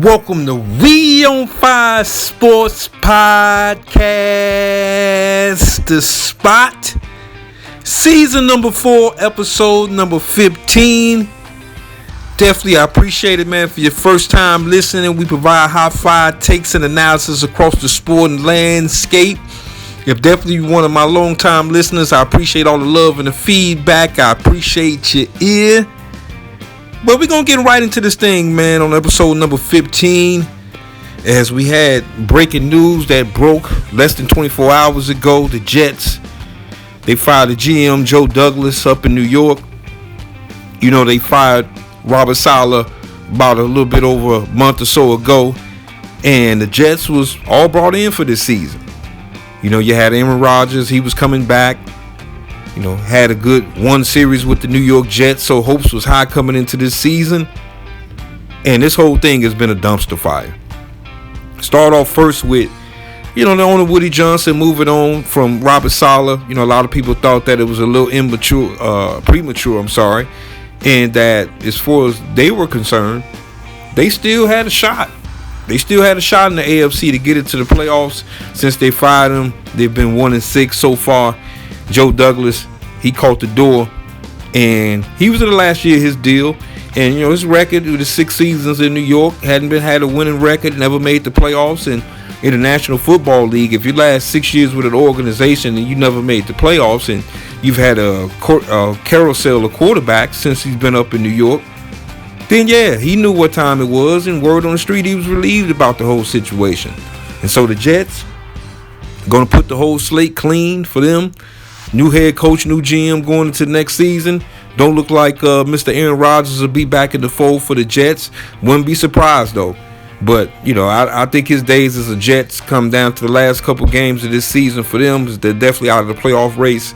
Welcome to We on Fire Sports Podcast, The Spot, season number 4, episode number 15. Definitely, I appreciate it, man, for your first time listening. We provide high-fire takes and analysis across the sporting landscape. If definitely you're one of my long-time listeners, I appreciate all the love and the feedback. I appreciate your ear. But we're going to get right into this thing, man, on episode number 15. As we had breaking news that broke less than 24 hours ago. The Jets, they fired the GM, Joe Douglas, up in New York. You know, they fired Robert Saleh about a little bit over a month or so ago. And the Jets was all brought in for this season. You know, you had Aaron Rodgers. He was coming back. You know, had a good one series with the New York Jets. So hopes was high coming into this season. And this whole thing has been a dumpster fire. Start off first with, you know, the owner Woody Johnson moving on from Robert Saleh. You know, a lot of people thought that it was a little premature, and that as far as they were concerned, they still had a shot. They still had a shot in the AFC to get into the playoffs. Since they fired him, they've been 1-6 so far. Joe Douglas, he caught the door, and he was in the last year of his deal. And, you know, his record with the 6 seasons in New York had a winning record, never made the playoffs. And in the National Football League, if you last 6 years with an organization and you never made the playoffs, and you've had a carousel of quarterbacks since he's been up in New York, then yeah, he knew what time it was, and word on the street, he was relieved about the whole situation. And so the Jets going to put the whole slate clean for them. New head coach, new GM going into next season. Don't look like Mr. Aaron Rodgers will be back in the fold for the Jets. Wouldn't be surprised, though. But, you know, I think his days as a Jets come down to the last couple games of this season for them. They're definitely out of the playoff race.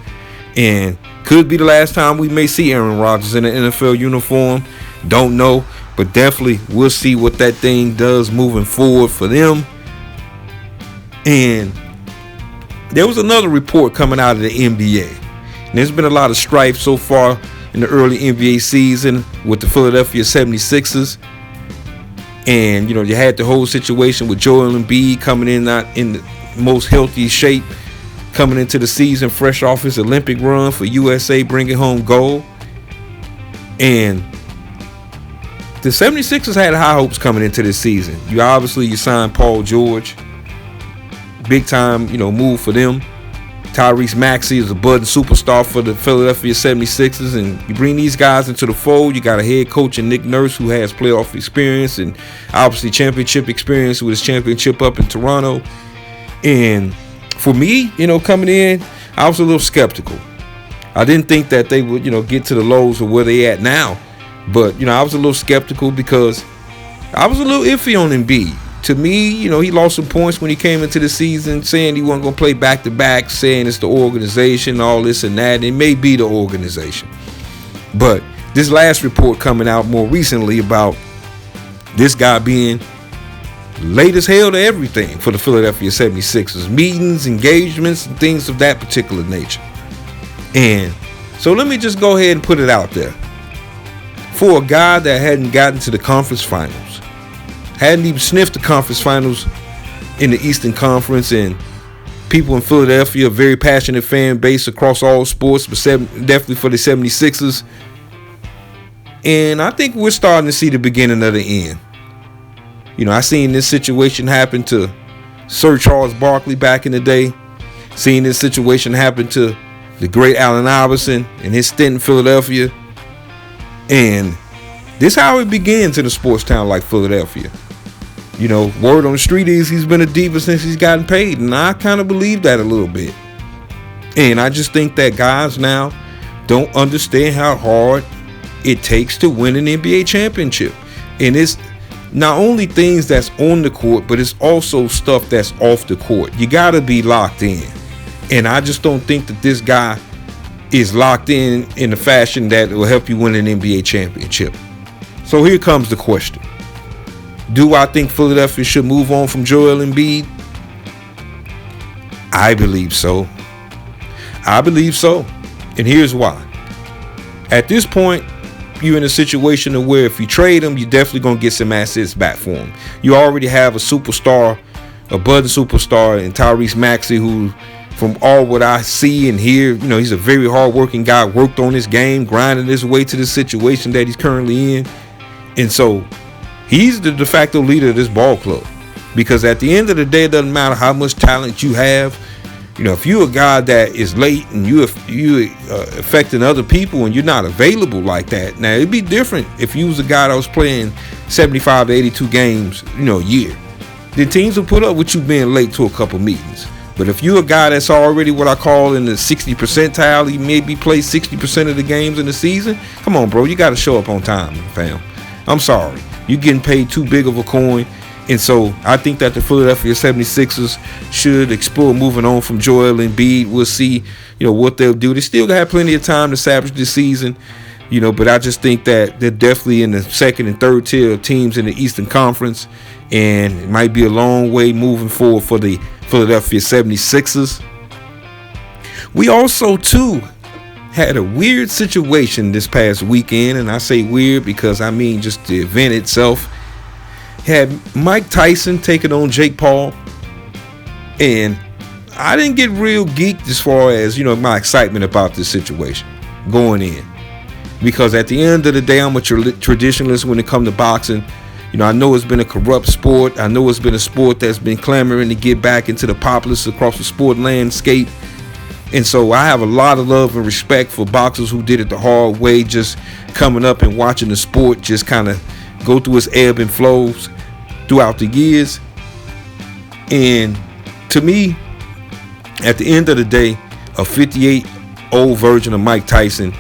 And could be the last time we may see Aaron Rodgers in an NFL uniform. Don't know. But definitely we'll see what that thing does moving forward for them. And there was another report coming out of the NBA. And there's been a lot of strife so far in the early NBA season with the Philadelphia 76ers. And, you know, you had the whole situation with Joel Embiid coming in not in the most healthy shape, coming into the season fresh off his Olympic run for USA, bringing home gold. And the 76ers had high hopes coming into this season. You signed Paul George. Big time, you know, move for them. Tyrese Maxey is a budding superstar for the Philadelphia 76ers. And you bring these guys into the fold. You got a head coach in Nick Nurse who has playoff experience and obviously championship experience with his championship up in Toronto. And for me, you know, coming in, I was a little skeptical. I didn't think that they would, you know, get to the lows of where they at now. But, you know, I was a little skeptical because I was a little iffy on Embiid. To me, you know, he lost some points when he came into the season, saying he wasn't going to play back-to-back, saying it's the organization, all this and that. It may be the organization. But this last report coming out more recently about this guy being late as hell to everything for the Philadelphia 76ers. Meetings, engagements, and things of that particular nature. And so let me just go ahead and put it out there. For a guy that hadn't gotten to the conference finals, hadn't even sniffed the conference finals in the Eastern Conference, and people in Philadelphia, a very passionate fan base across all sports, but definitely for the 76ers. And I think we're starting to see the beginning of the end. You know, I seen this situation happen to Sir Charles Barkley back in the day. Seen this situation happen to the great Allen Iverson and his stint in Philadelphia. And this is how it begins in a sports town like Philadelphia. You know, word on the street is he's been a diva since he's gotten paid. And I kind of believe that a little bit. And I just think that guys now don't understand how hard it takes to win an NBA championship. And it's not only things that's on the court, but it's also stuff that's off the court. You got to be locked in. And I just don't think that this guy is locked in a fashion that will help you win an NBA championship. So here comes the question. Do I think Philadelphia should move on from Joel Embiid? I believe so. And here's why. At this point, you in a situation to where if you trade him, you're definitely going to get some assets back for him. You already have a superstar, a budding superstar in Tyrese Maxey, who, from all what I see and hear, he's a very hard-working guy, worked on his game, grinding his way to the situation that he's currently in. And so he's the de facto leader of this ball club. Because at the end of the day, it doesn't matter how much talent you have. If you're a guy that is late and you affecting other people and you're not available like that. Now, it'd be different if you was a guy that was playing 75 to 82 games, a year. Then teams will put up with you being late to a couple meetings. But if you're a guy that's already what I call in the 60 percentile, he maybe plays 60% of the games in the season, come on, bro, you got to show up on time, fam. I'm sorry. You're getting paid too big of a coin. And so I think that the Philadelphia 76ers should explore moving on from Joel Embiid. We'll see, what they'll do. They still have plenty of time to salvage this season, but I just think that they're definitely in the second and third tier of teams in the Eastern Conference. And it might be a long way moving forward for the Philadelphia 76ers. We also, too, had a weird situation this past weekend. And I say weird because I mean just the event itself. Had Mike Tyson taking on Jake Paul, and I didn't get real geeked as far as my excitement about this situation going in, because at the end of the day, I'm a traditionalist when it comes to boxing. I know it's been a corrupt sport. I know it's been a sport that's been clamoring to get back into the populace across the sport landscape, and so I have a lot of love and respect for boxers who did it the hard way, just coming up and watching the sport just kind of go through its ebb and flows throughout the years. And to me, at the end of the day, a 58-old version of Mike Tyson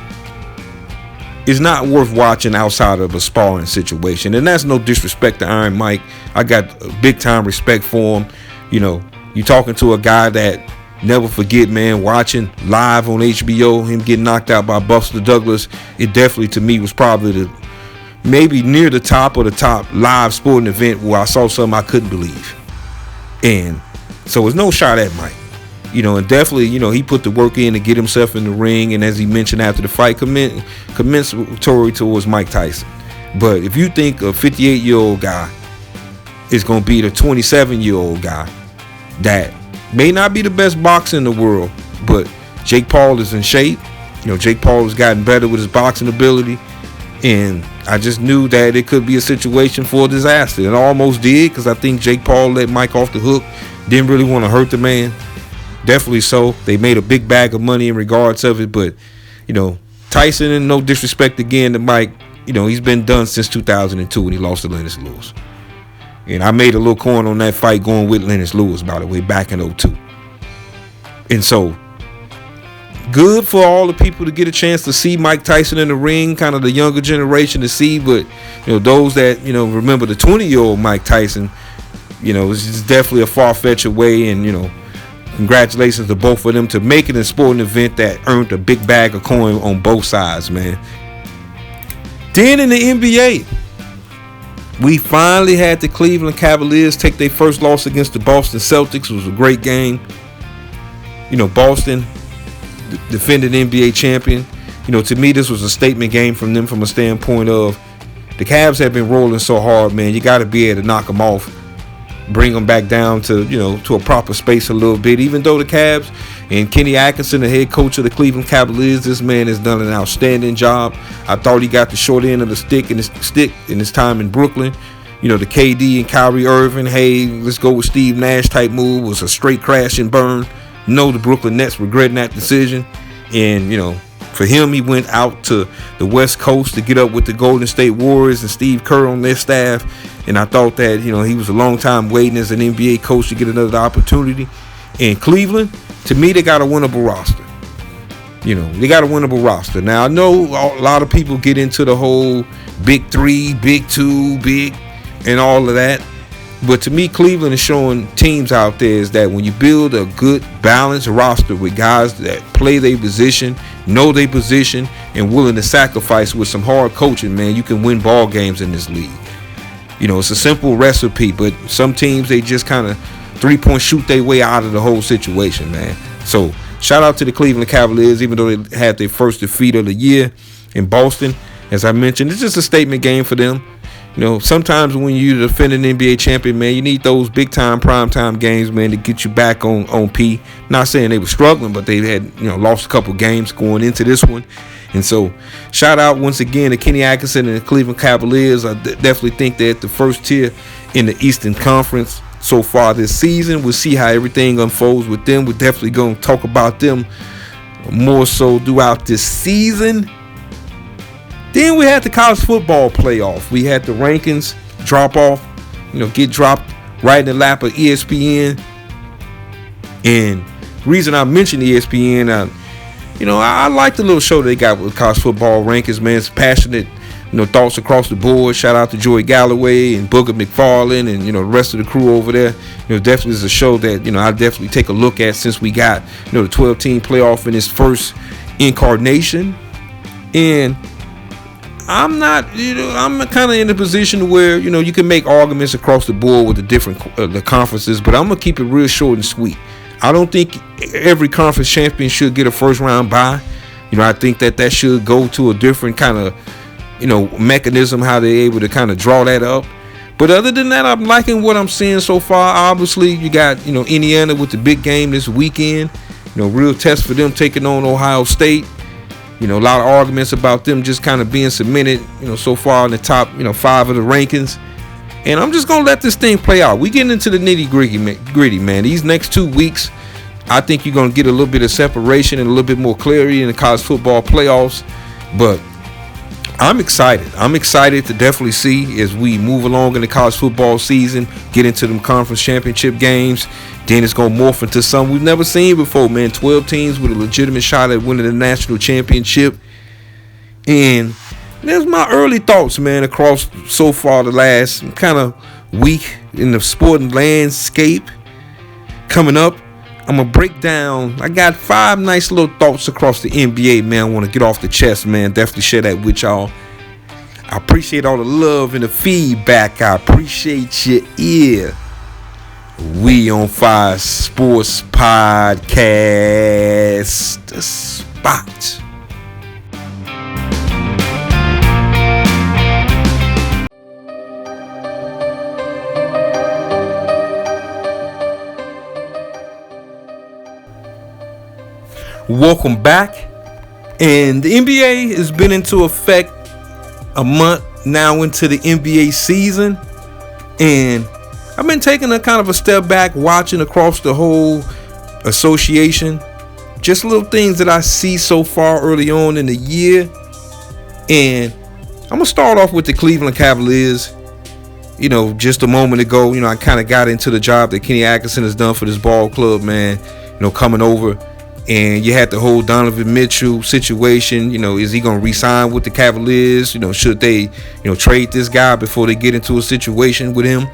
is not worth watching outside of a sparring situation. And that's no disrespect to Iron Mike. I got a big time respect for him. You're talking to a guy that, never forget, man, watching live on HBO, him getting knocked out by Buster Douglas, it definitely to me was probably maybe near the top of the top live sporting event where I saw something I couldn't believe. And so it's no shot at Mike. And definitely, he put the work in to get himself in the ring. And as he mentioned after the fight, commensurate towards Mike Tyson. But if you think a 58-year-old guy is going to beat a 27-year-old guy that may not be the best boxer in the world, but Jake Paul is in shape. Jake Paul has gotten better with his boxing ability. And I just knew that it could be a situation for a disaster. It almost did, because I think Jake Paul let Mike off the hook. Didn't really want to hurt the man. Definitely so. They made a big bag of money in regards of it. But, Tyson, and no disrespect again to Mike, he's been done since 2002 when he lost to Lennox Lewis. And I made a little coin on that fight going with Lennox Lewis, by the way, back in 2002. And so, good for all the people to get a chance to see Mike Tyson in the ring, kind of the younger generation to see. But, those that, remember the 20-year-old Mike Tyson, it's definitely a far-fetched away. And, congratulations to both of them to making a sporting event that earned a big bag of coin on both sides, man. Then in the NBA, we finally had the Cleveland Cavaliers take their first loss against the Boston Celtics. It was a great game. Boston, defending NBA champion. To me, this was a statement game from them from a standpoint of the Cavs have been rolling so hard, man. You got to be able to knock them off, bring them back down to, to a proper space a little bit. Even though the Cavs and Kenny Atkinson, the head coach of the Cleveland Cavaliers, this man has done an outstanding job. I thought he got the short end of the stick in his time in Brooklyn. The KD and Kyrie Irving, hey, let's go with Steve Nash type move was a straight crash and burn. No, the Brooklyn Nets regretting that decision. And, for him, he went out to the West Coast to get up with the Golden State Warriors and Steve Kerr on their staff. And I thought that, he was a long time waiting as an NBA coach to get another opportunity. And Cleveland, to me, they got a winnable roster. They got a winnable roster. Now, I know a lot of people get into the whole big three, big two, big, and all of that. But to me, Cleveland is showing teams out there is that when you build a good, balanced roster with guys that play their position, know their position, and willing to sacrifice with some hard coaching, man, you can win ball games in this league. It's a simple recipe, but some teams, they just kind of three-point shoot their way out of the whole situation, man. So, shout out to the Cleveland Cavaliers, even though they had their first defeat of the year in Boston. As I mentioned, it's just a statement game for them. You know, sometimes when you defend an NBA champion, man, you need those big time, prime time games, man, to get you back on P. Not saying they were struggling, but they had, lost a couple games going into this one. And so, shout out once again to Kenny Atkinson and the Cleveland Cavaliers. I definitely think they're at the first tier in the Eastern Conference so far this season. We'll see how everything unfolds with them. We're definitely going to talk about them more so throughout this season. Then we had the college football playoff. We had the rankings drop off, get dropped right in the lap of ESPN. And the reason I mentioned ESPN, I like the little show they got with college football rankings, man. It's passionate, thoughts across the board. Shout out to Joey Galloway and Booger McFarlane and, the rest of the crew over there. Definitely is a show that, I definitely take a look at since we got, the 12-team playoff in its first incarnation. And I'm not, I'm kind of in a position where, you can make arguments across the board with the different the conferences, but I'm going to keep it real short and sweet. I don't think every conference champion should get a first round bye. I think that should go to a different kind of, mechanism, how they're able to kind of draw that up. But other than that, I'm liking what I'm seeing so far. Obviously, you got, Indiana with the big game this weekend, real test for them taking on Ohio State. A lot of arguments about them just kind of being cemented, so far in the top, 5 of the rankings. And I'm just going to let this thing play out. We getting into the nitty-gritty, man. These next 2 weeks, I think you're going to get a little bit of separation and a little bit more clarity in the college football playoffs. But I'm excited. I'm excited to definitely see as we move along in the college football season, get into them conference championship games. Then it's going to morph into something we've never seen before, man. 12 teams with a legitimate shot at winning the national championship. And there's my early thoughts, man, across so far the last kind of week in the sporting landscape. Coming up, I'm going to break down. I got 5 nice little thoughts across the NBA, man. I want to get off the chest, man. Definitely share that with y'all. I appreciate all the love and the feedback. I appreciate your ear. We on Fire Sports Podcast, the spot. Welcome back. And the NBA has been into effect a month now into the NBA season. And I've been taking a kind of a step back, watching across the whole association. Just little things that I see so far early on in the year. And I'm going to start off with the Cleveland Cavaliers. Just a moment ago, I kind of got into the job that Kenny Atkinson has done for this ball club, man. Coming over. And you had the whole Donovan Mitchell situation. Is he going to re-sign with the Cavaliers? Should they, trade this guy before they get into a situation with him?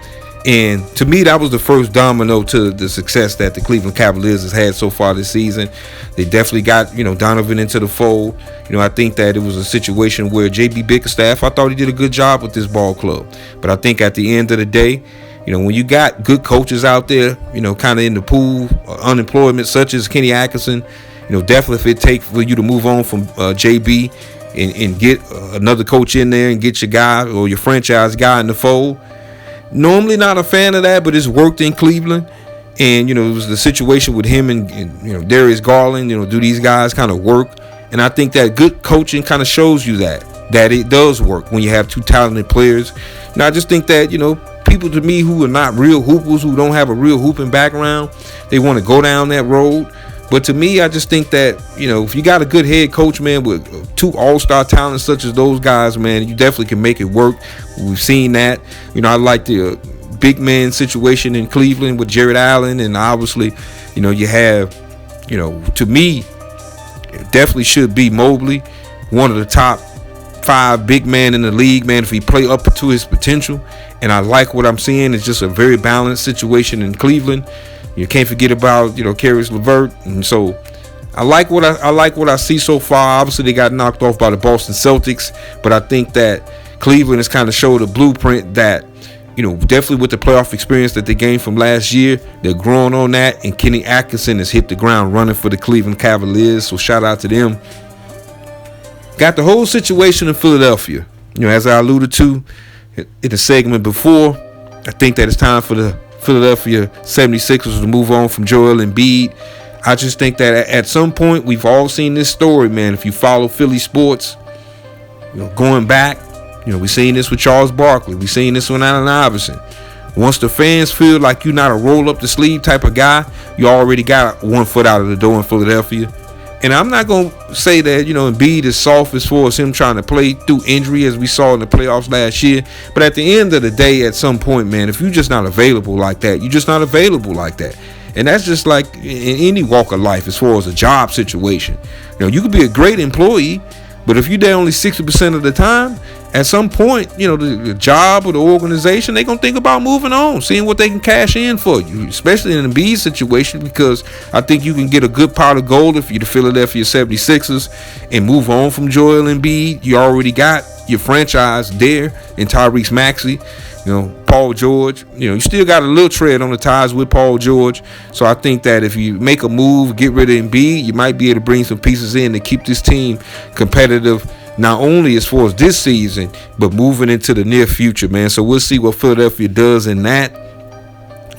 And to me, that was the first domino to the success that the Cleveland Cavaliers has had so far this season. They definitely got, Donovan into the fold. I think that it was a situation where J.B. Bickerstaff, I thought he did a good job with this ball club. But I think at the end of the day, when you got good coaches out there, kind of in the pool, unemployment, such as Kenny Atkinson, definitely if it takes for you to move on from JB and get another coach in there and get your guy or your franchise guy in the fold. Normally not a fan of that, but it's worked in Cleveland. And, it was the situation with him and Darius Garland, do these guys kind of work? And I think that good coaching kind of shows you that it does work when you have 2 talented players. And I just think that, people to me who are not real hoopers, who don't have a real hooping background, they want to go down that road. But to me, I just think that, if you got a good head coach, man, with 2 all-star talents such as those guys, man, you definitely can make it work. We've seen that. I like the big man situation in Cleveland with Jared Allen. And obviously, you have, to me, it definitely should be Mobley, one of the top 5 big man in the league, man, if he play up to his potential. And I like what I'm seeing. It's just a very balanced situation in Cleveland. You can't forget about, Caris LeVert. And so I like what I see so far. Obviously, they got knocked off by the Boston Celtics. But I think that Cleveland has kind of showed a blueprint that, definitely with the playoff experience that they gained from last year, they're growing on that. And Kenny Atkinson has hit the ground running for the Cleveland Cavaliers. So shout out to them. got the whole situation in Philadelphia. As I alluded to in the segment before, I think that it's time for the Philadelphia 76ers to move on from Joel Embiid. I just think that at some point, we've all seen this story, man. If you follow Philly sports, going back, we've seen this with Charles Barkley. We've seen this with Allen Iverson. Once the fans feel like you're not a roll-up-the-sleeve type of guy, you already got one foot out of the door in Philadelphia. And I'm not going to say that, Embiid is soft as far as him trying to play through injury as we saw in the playoffs last year. But at the end of the day, at some point, man, if you're just not available like that, you're just not available like that. And that's just like in any walk of life as far as a job situation. You could be a great employee, but if you're there only 60% of the time, at some point, the job or the organization, they're going to think about moving on, seeing what they can cash in for you, especially in the Embiid situation, because I think you can get a good pot of gold if you're the Philadelphia 76ers and move on from Joel Embiid. You already got your franchise there in Tyrese Maxey, Paul George. You still got a little tread on the ties with Paul George. So I think that if you make a move, get rid of Embiid, you might be able to bring some pieces in to keep this team competitive, not only as far as this season, but moving into the near future, man. So we'll see what Philadelphia does in that.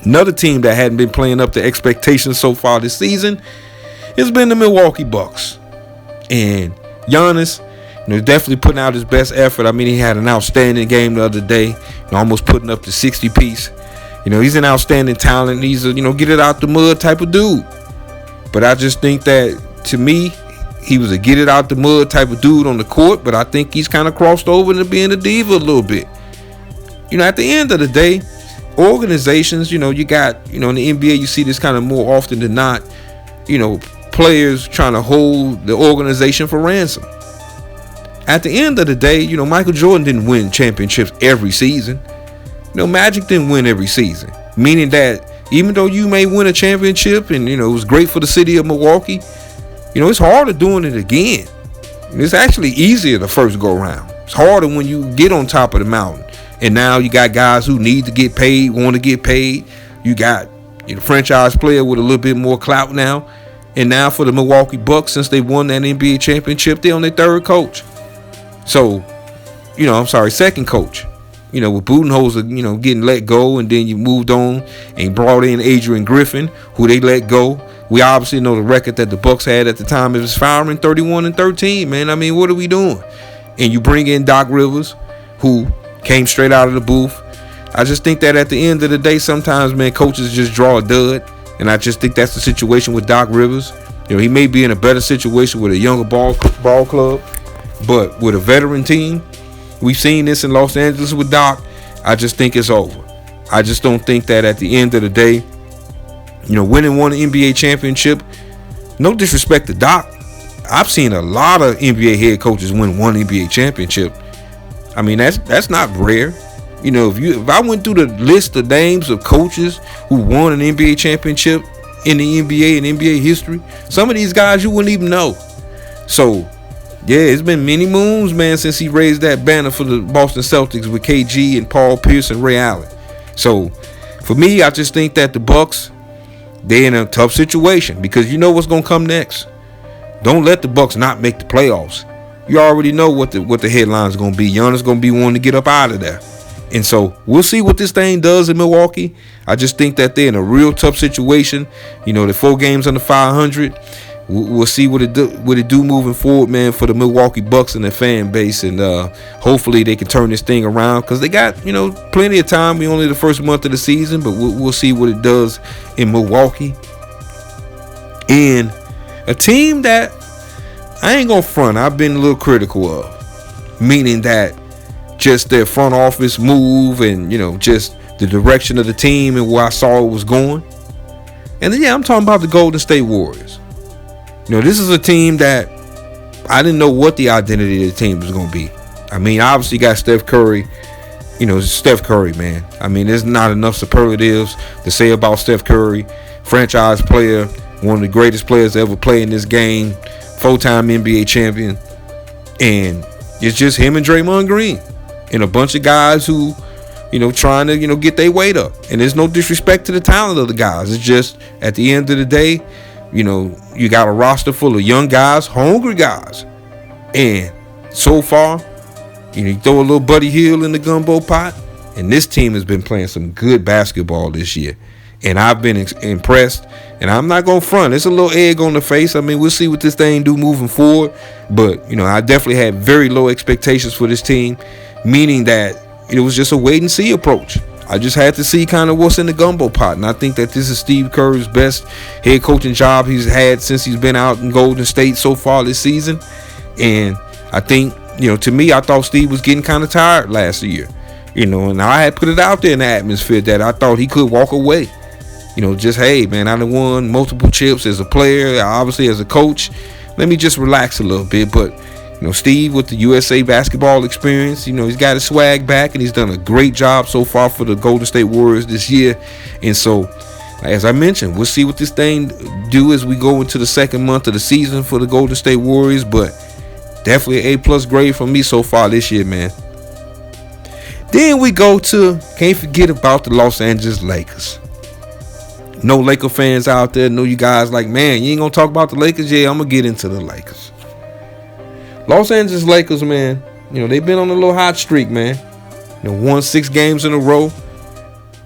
Another team that hadn't been playing up to expectations so far this season has been the Milwaukee Bucks. And Giannis, definitely putting out his best effort. I mean, he had an outstanding game the other day, almost putting up the 60 piece. He's an outstanding talent. He's a, get it out the mud type of dude. But I just think that, to me, he was a get it out the mud type of dude on the court, but I think he's kind of crossed over into being a diva a little bit. At the end of the day, organizations, you got, in the NBA, you see this kind of more often than not, players trying to hold the organization for ransom. At the end of the day, Michael Jordan didn't win championships every season. Magic didn't win every season, meaning that even though you may win a championship and, it was great for the city of Milwaukee, it's harder doing it again. It's actually easier the first go around. It's harder when you get on top of the mountain. And now you got guys who need to get paid, want to get paid. You got franchise player with a little bit more clout now. And now for the Milwaukee Bucks, since they won that NBA championship, they're on their third coach. So, second coach. With Budenholzer, getting let go, and then you moved on and brought in Adrian Griffin, who they let go. We obviously know the record that the Bucks had at the time of his firing, 31-13, man. I mean, what are we doing? And you bring in Doc Rivers, who came straight out of the booth. I just think that at the end of the day, sometimes, man, coaches just draw a dud. And I just think that's the situation with Doc Rivers. He may be in a better situation with a younger ball club, but with a veteran team, we've seen this in Los Angeles with Doc. I just think it's over. I just don't think that at the end of the day, winning one NBA championship, no disrespect to Doc, I've seen a lot of NBA head coaches win one NBA championship. I mean, that's not rare. If I went through the list of names of coaches who won an NBA championship in the NBA and NBA history, some of these guys you wouldn't even know. So, yeah, it's been many moons, man, since he raised that banner for the Boston Celtics with KG and Paul Pierce and Ray Allen. So, for me, I just think that the Bucks, they're in a tough situation because you know what's going to come next. Don't let the Bucks not make the playoffs. You already know what the headline's going to be. Giannis going to be wanting to get up out of there. And so we'll see what this thing does in Milwaukee. I just think that they're in a real tough situation. They're 4 games under 500. We'll see what it do moving forward, man, for the Milwaukee Bucks and their fan base. And hopefully they can turn this thing around because they got, plenty of time. We're only the first month of the season, but we'll see what it does in Milwaukee. And a team that I ain't going to front, I've been a little critical of, meaning that just their front office move and, just the direction of the team and where I saw it was going. And then, I'm talking about the Golden State Warriors. This is a team that I didn't know what the identity of the team was going to be. I mean, obviously you got Steph Curry. Steph Curry, man. I mean, there's not enough superlatives to say about Steph Curry. Franchise player, one of the greatest players to ever play in this game. 4-time NBA champion. And it's just him and Draymond Green. And a bunch of guys who, trying to, get their weight up. And there's no disrespect to the talent of the guys. It's just, at the end of the day, you got a roster full of young guys, hungry guys. And so far, you throw a little Buddy Hield in the gumbo pot, and this team has been playing some good basketball this year. And I've been impressed. And I'm not going to front. It's a little egg on the face. I mean, we'll see what this thing do moving forward. But, I definitely had very low expectations for this team, meaning that it was just a wait-and-see approach. I just had to see kind of what's in the gumbo pot. And I think that this is Steve Kerr's best head coaching job he's had since he's been out in Golden State so far this season. And I think, to me, I thought Steve was getting kind of tired last year. And I had put it out there in the atmosphere that I thought he could walk away. Just, hey, man, I done won multiple chips as a player, obviously as a coach. Let me just relax a little bit. But, Steve with the USA basketball experience, he's got his swag back, and he's done a great job so far for the Golden State Warriors this year. And so, as I mentioned, we'll see what this thing do as we go into the second month of the season for the Golden State Warriors. But definitely an A+ grade from me so far this year, man. Then we go to, can't forget about the Los Angeles Lakers. No Laker fans out there, know you guys like, man, you ain't gonna talk about the Lakers? Yeah, I'm gonna get into the Lakers. Los Angeles Lakers, man, they've been on a little hot streak, man. Won 6 games in a row.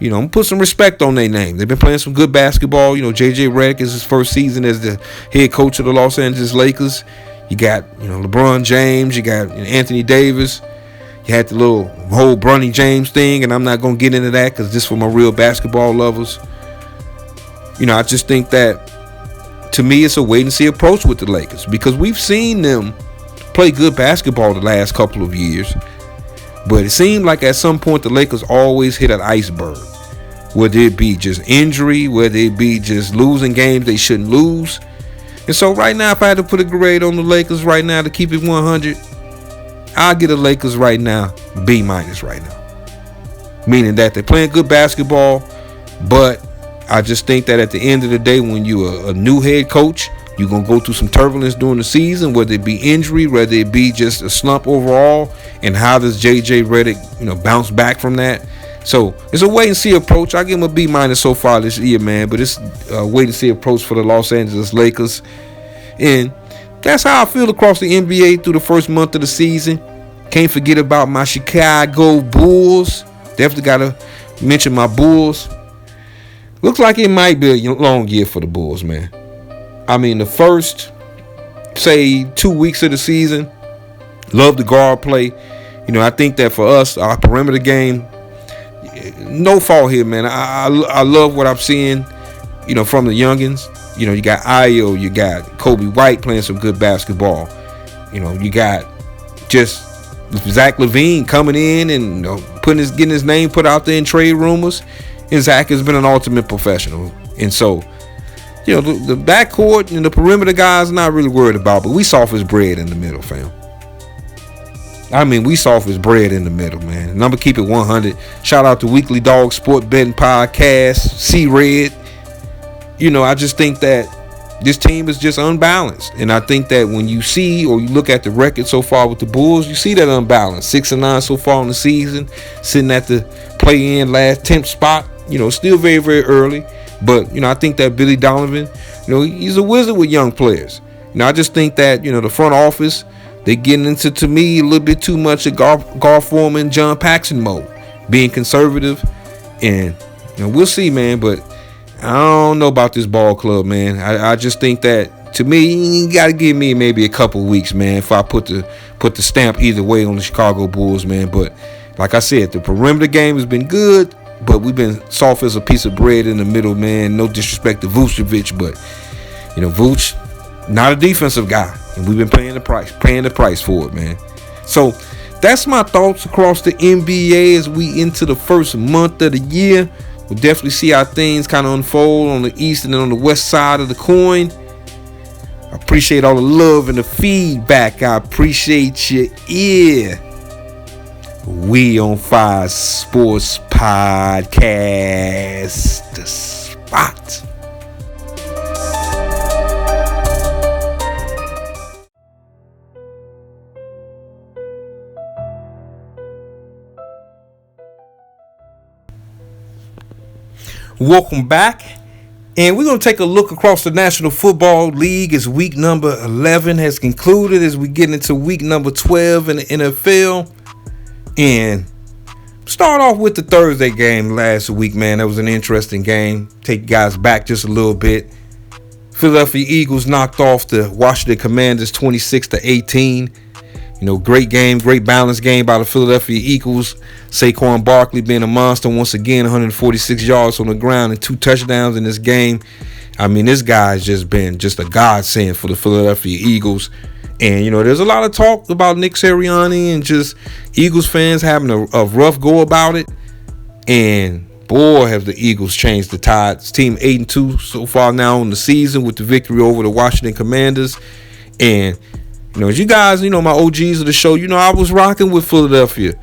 I'm gonna put some respect on their name. They've been playing some good basketball. JJ Redick is his first season as the head coach of the Los Angeles Lakers. You got, LeBron James, you got Anthony Davis. You had the whole Bronny James thing, and I'm not gonna get into that because this is for my real basketball lovers. I just think that, to me, it's a wait-and-see approach with the Lakers because we've seen them play good basketball the last couple of years, but it seemed like at some point the Lakers always hit an iceberg, whether it be just injury, whether it be just losing games they shouldn't lose. And so right now, if I had to put a grade on the Lakers right now to keep it 100, I'll get the Lakers right now B- right now, meaning that they're playing good basketball, but I just think that at the end of the day, when you're a new head coach, you're going to go through some turbulence during the season, whether it be injury, whether it be just a slump overall, and how does JJ Redick, bounce back from that. So it's a wait-and-see approach. I give him a B- so far this year, man, but it's a wait-and-see approach for the Los Angeles Lakers. And that's how I feel across the NBA through the first month of the season. Can't forget about my Chicago Bulls. Definitely got to mention my Bulls. Looks like it might be a long year for the Bulls, man. I mean, the first, say, 2 weeks of the season, love the guard play. I think that for us, our perimeter game, no fault here, man. I love what I'm seeing, from the youngins. You got Ayo, you got Kobe White playing some good basketball. You got just Zach LaVine coming in and getting his name put out there in trade rumors. And Zach has been an ultimate professional. And so, the backcourt and the perimeter guys, not really worried about. But we soft as bread in the middle, fam. I mean, we soft as bread in the middle, man. And I'm going to keep it 100. Shout out to Weekly Dog Sport Betting Podcast, C-Red. I just think that this team is just unbalanced. And I think that when you see or you look at the record so far with the Bulls, you see that unbalance. 6-9 so far in the season, sitting at the play-in last 10th spot. Still very, very early. But, I think that Billy Donovan, he's a wizard with young players. I just think that, the front office, they're getting into, to me, a little bit too much of Gar Forman, John Paxson mode, being conservative. And, we'll see, man. But I don't know about this ball club, man. I just think that, to me, you got to give me maybe a couple weeks, man, if I put the stamp either way on the Chicago Bulls, man. But, like I said, the perimeter game has been good. But we've been soft as a piece of bread in the middle, man. No disrespect to Vucevic, but, Vuce, not a defensive guy. And we've been paying the price for it, man. So that's my thoughts across the NBA as we into the first month of the year. We'll definitely see how things kind of unfold on the east and on the west side of the coin. I appreciate all the love and the feedback. I appreciate your ear. We on Fire Sports Podcast, the spot. Welcome back. And we're going to take a look across the National Football League as week number 11 has concluded, as we get into week number 12 in the NFL. And start off with the Thursday game last week, man. That was an interesting game. Take you guys back just a little bit. Philadelphia Eagles knocked off the Washington Commanders 26-18. Great game, great balanced game by the Philadelphia Eagles. Saquon Barkley being a monster once again, 146 yards on the ground and 2 touchdowns in this game. I mean, this guy's just been just a godsend for the Philadelphia Eagles. And, there's a lot of talk about Nick Sirianni and just Eagles fans having a rough go about it. And, boy, have the Eagles changed the tides. Team 8-2 so far now in the season with the victory over the Washington Commanders. And, as you guys, my OGs of the show, I was rocking with Philadelphia,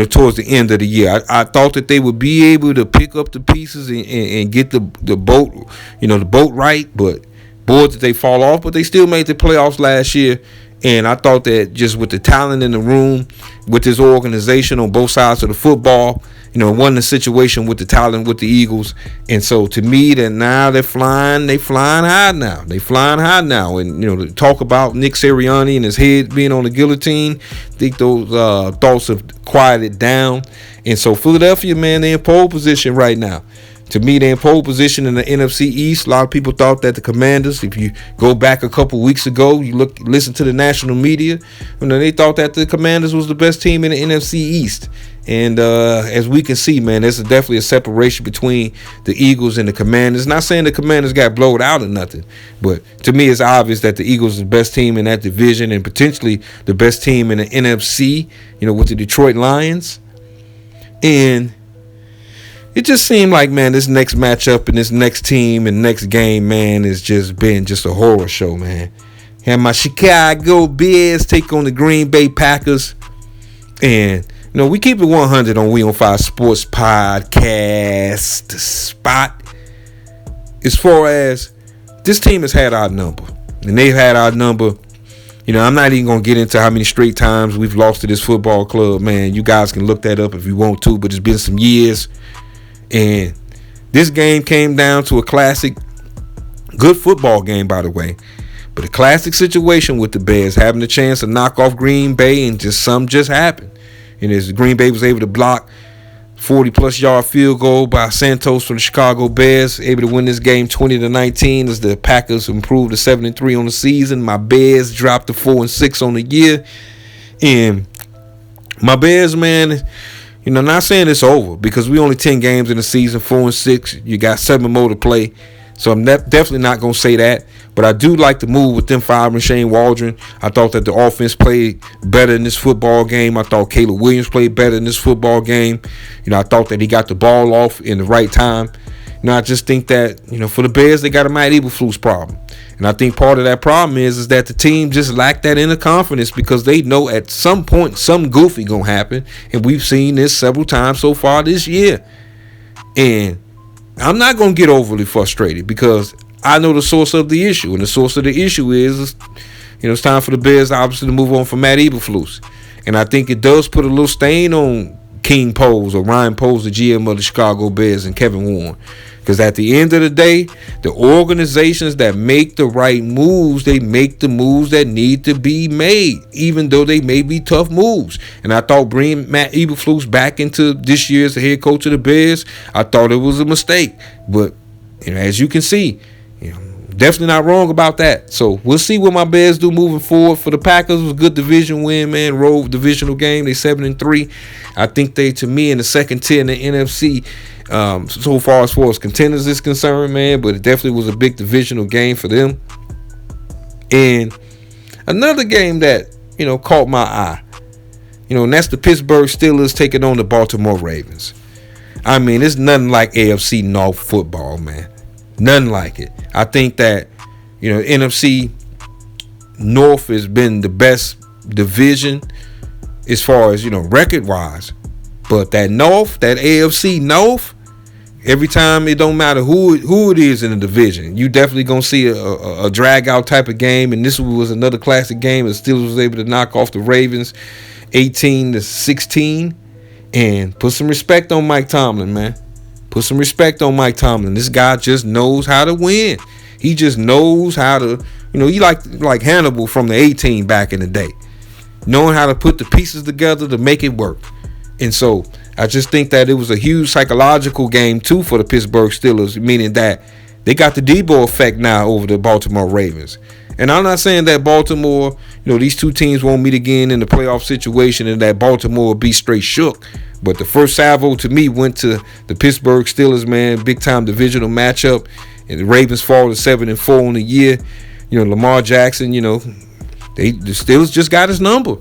towards the end of the year. I thought that they would be able to pick up the pieces and get the boat, the boat right. But, boy, did they fall off. But they still made the playoffs last year. And I thought that just with the talent in the room, with this organization on both sides of the football, it wasn't a situation with the talent with the Eagles. And so to me, that now they're flying high now. They flying high now. And, to talk about Nick Sirianni and his head being on the guillotine, I think those thoughts have quieted down. And so Philadelphia, man, they're in pole position right now. To me, they're in pole position in the NFC East. A lot of people thought that the Commanders, if you go back a couple weeks ago, listen to the national media, they thought that the Commanders was the best team in the NFC East. And as we can see, man, there's definitely a separation between the Eagles and the Commanders. Not saying the Commanders got blowed out or nothing, but to me, it's obvious that the Eagles are the best team in that division and potentially the best team in the NFC, with the Detroit Lions. And it just seemed like, man, this next matchup and this next team and next game, man, has just been just a horror show, man. Had my Chicago Bears take on the Green Bay Packers. And, we keep it 100 on We on Fire Sports Podcast spot. As far as this team has had our number. And they've had our number. I'm not even going to get into how many straight times we've lost to this football club, man. You guys can look that up if you want to, but it's been some years. And this game came down to a classic, good football game, by the way, but a classic situation with the Bears having the chance to knock off Green Bay, and something just happened. And as Green Bay was able to block 40-plus yard field goal by Santos from the Chicago Bears, able to win this game 20-19 as the Packers improved to 7-3 on the season. My Bears dropped to 4-6 on the year. And my Bears, man, not saying it's over because we only 10 games in the season, 4-6. You got 7 more to play. So I'm definitely not going to say that. But I do like the move with them firing Shane Waldron. I thought that the offense played better in this football game. I thought Caleb Williams played better in this football game. I thought that he got the ball off in the right time. I just think that, for the Bears, they got a Matt Eberflus problem. And I think part of that problem is that the team just lacked that inner confidence because they know at some point something goofy going to happen. And we've seen this several times so far this year. And I'm not going to get overly frustrated because I know the source of the issue. And the source of the issue is, it's time for the Bears obviously to move on from Matt Eberflus. And I think it does put a little stain on King Poles or Ryan Poles, the GM of the Chicago Bears, and Kevin Warren. Because at the end of the day, the organizations that make the right moves, they make the moves that need to be made, even though they may be tough moves. And I thought bringing Matt Eberflus back into this year as the head coach of the Bears, I thought it was a mistake. But, as you can see, definitely not wrong about that. So we'll see what my Bears do moving forward. For the Packers, it was a good division win, man. Road divisional game. They 7-3. I think they, to me, in the second tier in the NFC, so far as contenders is concerned, man, but it definitely was a big divisional game for them. And another game that, caught my eye, and that's the Pittsburgh Steelers taking on the Baltimore Ravens. I mean, it's nothing like AFC North football, man. Nothing like it. I think that, NFC North has been the best division as far as, record-wise. But that North, that AFC North, every time, it don't matter who it is in the division, you definitely going to see a drag-out type of game. And this was another classic game. The Steelers was able to knock off the Ravens 18-16. And put some respect on Mike Tomlin, man. Put some respect on Mike Tomlin. This guy just knows how to win. He just knows how to, he like Hannibal from the A-Team back in the day. Knowing how to put the pieces together to make it work. And so I just think that it was a huge psychological game too for the Pittsburgh Steelers, meaning that they got the Debo effect now over the Baltimore Ravens. And I'm not saying that Baltimore, these two teams won't meet again in the playoff situation and that Baltimore will be straight shook. But the first salvo to me went to the Pittsburgh Steelers, man. Big time divisional matchup. And the Ravens fall to 7-4 on the year. Lamar Jackson, the Steelers just got his number.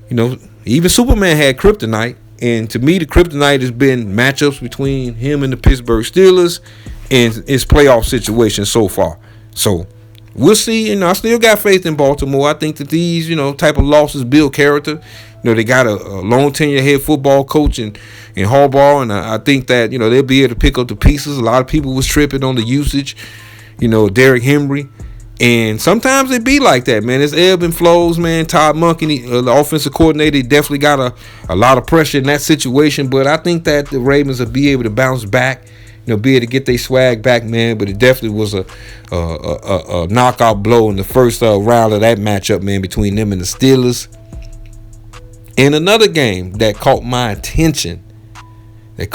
Even Superman had kryptonite. And to me, the kryptonite has been matchups between him and the Pittsburgh Steelers and his playoff situation so far. So we'll see. I still got faith in Baltimore. I think that these, type of losses build character. They got a long tenure head football coach in Harbaugh, and I think that, they'll be able to pick up the pieces. A lot of people was tripping on the usage, Derrick Henry. And sometimes it be like that, man. It's ebb and flows, man. Todd Monken, the offensive coordinator, definitely got a lot of pressure in that situation. But I think that the Ravens will be able to bounce back, be able to get their swag back, man. But it definitely was a knockout blow in the first round of that matchup, man, between them and the Steelers. And another game that caught my attention. Man. The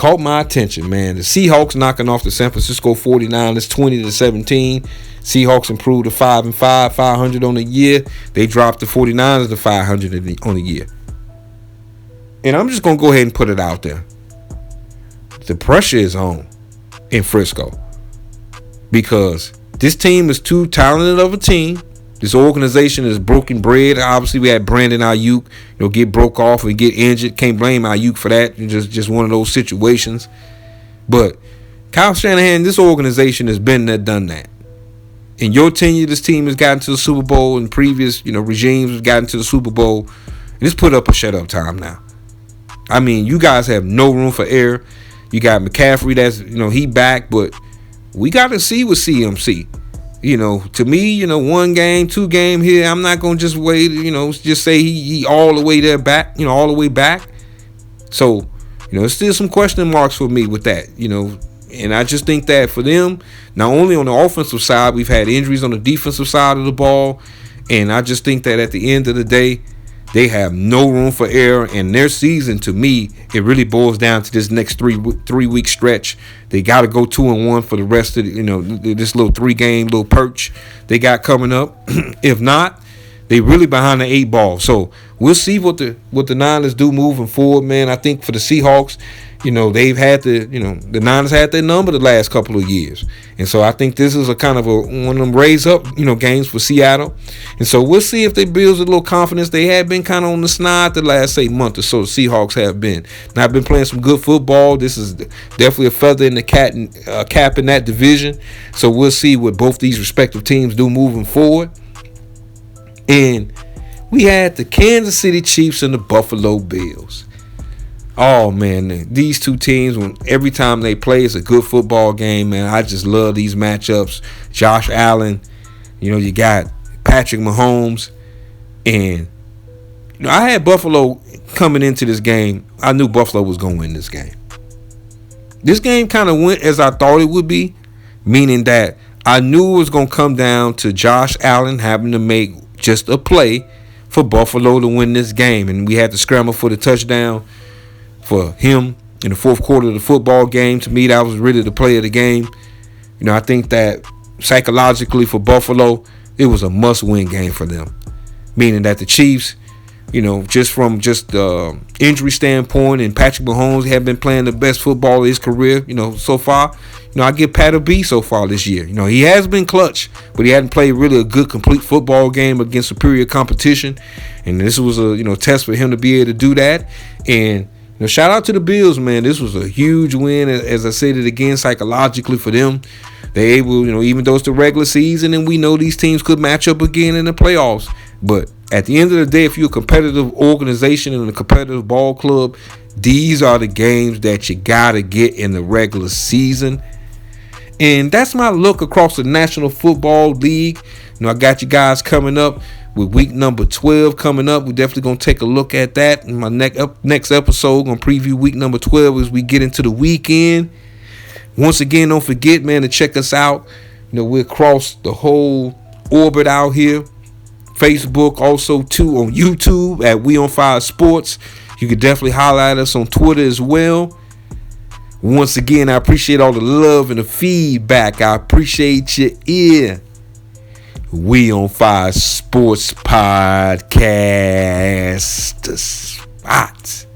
Seahawks knocking off the San Francisco 49ers 20-17. Seahawks improved to 5-5, 500 on the year. They dropped the 49ers to 500 on the year. And I'm just going to go ahead and put it out there. The pressure is on in Frisco. Because this team is too talented of a team. This organization is broken bread. Obviously, we had Brandon Ayuk, get broke off and get injured. Can't blame Ayuk for that. Just one of those situations. But Kyle Shanahan, this organization has been there, done that. In your tenure, this team has gotten to the Super Bowl, and previous, regimes have gotten to the Super Bowl. And it's put up a shut-up time now. I mean, you guys have no room for error. You got McCaffrey, that's, he back, but we got to see with CMC. To me, 1 game, 2 game here, I'm not going to just wait, just say he all the way there back, all the way back. So, there's still some question marks for me with that, And I just think that for them, not only on the offensive side, we've had injuries on the defensive side of the ball. And I just think that at the end of the day, they have no room for error. And their season, to me, it really boils down to this next three-week stretch. They got to go 2-1 for the rest of this little 3-game little perch they got coming up. If not, they really behind the 8 ball. So we'll see what the Niners do moving forward, man. I think for the Seahawks, they've had the Niners had their number the last couple of years. And so I think this is a kind of one of them raise up, games for Seattle. And so we'll see if they build a little confidence. They have been kind of on the snide the last, month or so. The Seahawks have been. Now, I've been playing some good football. This is definitely a feather in the cap in that division. So we'll see what both these respective teams do moving forward. And we had the Kansas City Chiefs and the Buffalo Bills. Oh, man, these two teams, every time they play, it's a good football game, man. I just love these matchups. Josh Allen, you got Patrick Mahomes. And, I had Buffalo coming into this game. I knew Buffalo was going to win this game. This game kind of went as I thought it would be, meaning that I knew it was going to come down to Josh Allen having to make just a play for Buffalo to win this game. And we had to scramble for the touchdown for him in the fourth quarter of the football game. To me, that was really the play of the game. I think that psychologically for Buffalo, it was a must-win game for them. Meaning that the Chiefs, just from the injury standpoint, and Patrick Mahomes had been playing the best football of his career, so far. I give Pat a B so far this year. He has been clutch, but he hadn't played really a good, complete football game against superior competition. And this was a, test for him to be able to do that. And, shout out to the Bills, man. This was a huge win, as I said it again, psychologically for them. They able, even though it's the regular season and we know these teams could match up again in the playoffs. But at the end of the day, if you're a competitive organization and a competitive ball club, these are the games that you got to get in the regular season. And that's my look across the National Football League. I got you guys coming up with week number 12 coming up. We're definitely going to take a look at that in my next episode. Going to preview week number 12 as we get into the weekend. Once again, don't forget, man, to check us out. We're across the whole orbit out here. Facebook, also too on YouTube at We On Fire Sports. You can definitely holler at us on Twitter as well. Once again, I appreciate all the love and the feedback. I appreciate your ear. We On Fire Sports Podcast. The spot.